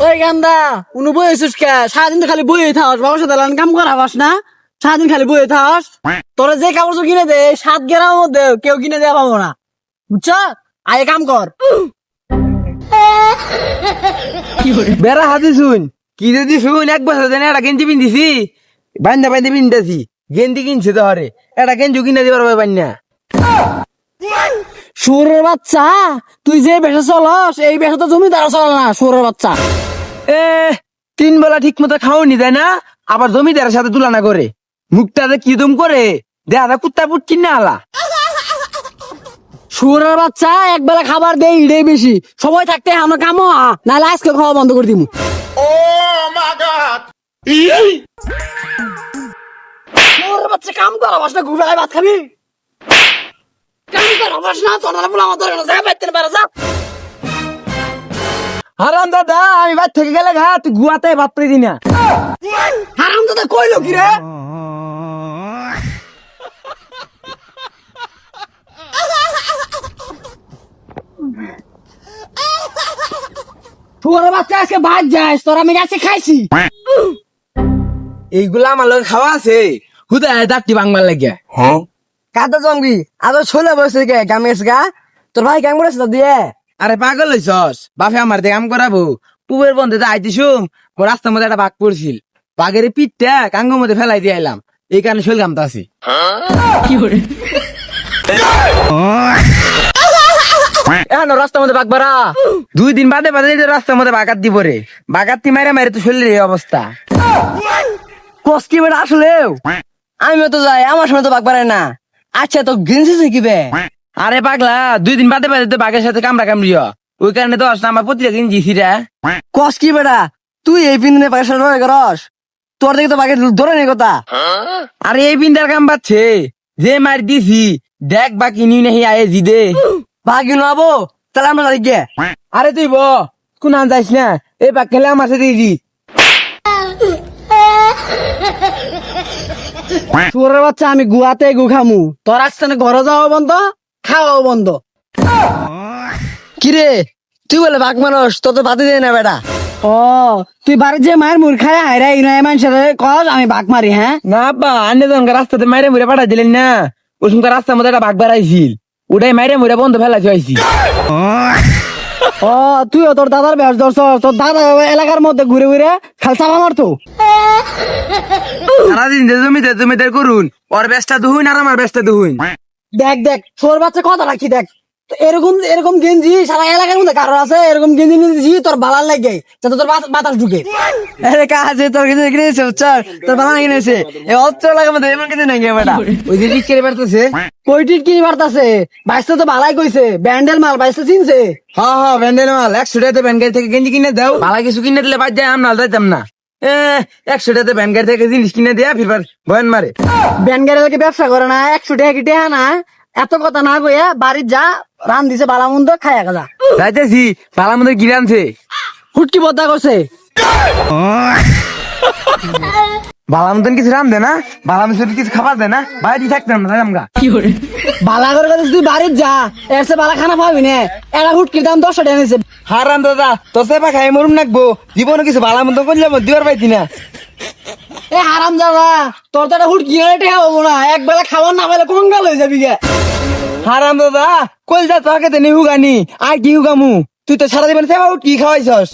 ওই গান্দা উনি বইছিস কে? সারাদিন তো খালি বইয়ে থাকস, বাবার সাথে কাম করাবাস না? সারাদিন খালি বইয়ে থাকস। তোরা যে কাপড় চোপড় কিনে দে 7 গ্রামের মধ্যে কেউ কিনে দেওয়া পাবো না, বুঝছ? আয় কাম কর। বেড়া হাতে শুন কি যদি শুন 1 বছর ধরে একটা গেঞ্জি পিন্ধিছি, বান্ধা বান্ধে পিন্ধাছি, গেঞ্জি কিনছে তো হরে একটা গেঞ্জি কিনে দিবার বান্না। শুয়োরের বাচ্চা, তুই যে বেশে চলস এই বেশে তো জমিদার চল না। শুয়োরের বাচ্চা, 3 বেলা ঠিক মতো খাওয়ানি যায় না, আবার জমিদারের সাথে তুলনা করে মুখটাতে কি দুম করে দেখা কুত্তা পুট কিনে আলা। শুয়োরের বাচ্চা একবেলা খাবার দেই এটাই বেশি। সময় থাকতে আমরা কামো নাহলে আজকে খাওয়া বন্ধ করে দিব। শুয়োরের বাচ্চা কাম করাবাস না, ঘুরে ভাত খাবি? কাম করাবাস না, তোর বলে আমার ধরে না, যা বাইতে পারে যা। হারাম দাদা আমি বাদ থেকে গেলে ঘা তুই গুয়াতে ভাত পেয়ে দি না। হারাম দাদা কইলো কি রে? শুয়োরের বাচ্চা আজকে ভাত যাস, তোর আমি গাছে খাইছি। এইগুলা আমার লোক খাওয়া আছে হুদায় দাঁতটি ভাঙবার লাগে। কাদা জঙ্গি আজ ছোলে বসে গে গামেস গা, তোর ভাই কেমন করেছে দিয়ে? আরে পাগল হইছস, বাপে আমার দিয়ে কাম করাবো। পুবের বন্ধে তো আইতিসুম, রাস্তার মধ্যে একটা বাঘ পড়ছিল, বাঘের পিঠটা কাঙ্গের মধ্যে ফেলাই দিয়ে আইলাম, এই কারণে শৈল গামতা আছি। এখন রাস্তার মধ্যে বাঘ বাড়া 2 দিন বাদে বাদে এই যে রাস্তার মধ্যে বাগাত দিব রে, বাগাতি মারে মারে তো শরীরের এই অবস্থা। কস কি বেটা আসলেও? আমিও তো যাই, আমার সময় তো বাঘ বাড়ায় না। আচ্ছা তো গেঞ্জি কি বে? আরে পাগলা 2 দিন বাদে বাদে তো বাঘের সাথে কামড়া কামড়িও, ওই কারণে তো আসলে আমার প্রতিটা কিনছি রে। কস কি বেটা তুই এই পিন্দে বাঘের সাথে লড়াই করস? তোর দিকে তো বাঘের ধরে নেই কথা। আরে এই বিন্দার কাম পাচ্ছে যে মার দিছি, দেখ বাকি নিউ নাহি আয়ে জি দে। বাঘ নাবো তাহলে আমরা যাই গে। আরে তুই কোন আন যাইস না, এই বাঘ খেলে আমার সাথে দি। শুয়োরের বাচ্চা আমি গুয়াতে গু খামু, তোর আসছে ঘরে যাওয়া বন্ধ, খাওয়াও বন্ধ। কিরে তুই বলে বাঘ মানুষ, তোর তো বাদে দেয় না বেটা। ও তুই বাড়ির যে মায়ের মুর খায় হাইরা ইনায় মানুষের কস আমি বাঘ মারি? হ্যাঁ না আব্বা আন্নে যখন রাস্তাতে মাইরে মুড়ে পাঠা দিলেন না, ওই সময় রাস্তার মধ্যে একটা বাঘ বেড়াইছিল, ওটাই মাইরে মুড়ে বন্ধ ফেলাইছি আইছি। ও তুইও তোর দাদার বেশ ধরছ, তোর দাদা এলাকার মধ্যে ঘুরে ঘুরে খাল চাপা মারতো। সারাদিন যে জমিদার করুন, ওর ব্যস্তা দুহুন আর আমার ব্যস্তা দুহুন। দেখ দেখ তোর বাচ্চা কথা রাখি দেখ, তো এরকম এরকম গেঞ্জি সারা এলাকার মধ্যে কারো আছে? এরকম গেঞ্জি নিয়েছি তোর বালার লাগে যাতে তোর বাতাস ঢুকে। আরে কাছে তোর গেঞ্জি কিনেছে চল, তোর বালা কিনেছে এই অত্র এলাকার মধ্যে এমন গেঞ্জি নাই বেটা। ওই যে বিক্রি বাড়তেছে, কইটির কি বার্তাছে? বাইশটা তো বালাই কইছে, ব্যান্ডেল মাল বাইশটা চিনছে। হ্যাঁ ব্যান্ডেল মাল 100 টাকাতে ব্যান্ড গাড়ি থেকে গেঞ্জি কিনে দাও, ভালো কিছু কিনে দিলে বাদ যায় আমরা যাইতাম না। 100 টাকাতে ব্যান্ড গাড়ি থেকে জিনিস কিনে দেয়া ফিরবার বয়ান মারে। ব্যান্ড গাড়ি ব্যবসা করে না, 100 টাকা কি টেহা না? এত কথা না কইয়া বাড়ির যা, রান দিছে বালা মন্দ খায়া গা। যাইতেছি ভালো মতো গিরে আনছে, হুটকি বদা করছে। ভালো মতন কিছু রাম দে না, ভালো মতন কিছু খাবার দে না, বাইরে থাকতাম না আমগা। বালা করে কথা তুই বাড়ির যা, এর সে বালা খানা পাবি না। এরা হুটকির দাম 10 টাকা নিছে। হারাম দাদা তোর সেবা খাই মরুম নাকবো, জীবনে কিছু ভালো মতন করলে দিবার পাইতি না। এ হারাম দাদা তোর তো একটা হুটকি টেহা হবো না, এক বেলা খাবার না পেলে কঙ্গাল হয়ে যাবি গে। হারাম দাদা কল যা তোকে তো নিহু গানি আর কি হুগামু, তুই তো সারা জীবন সেবা উঠ কি খাওয়াইছস।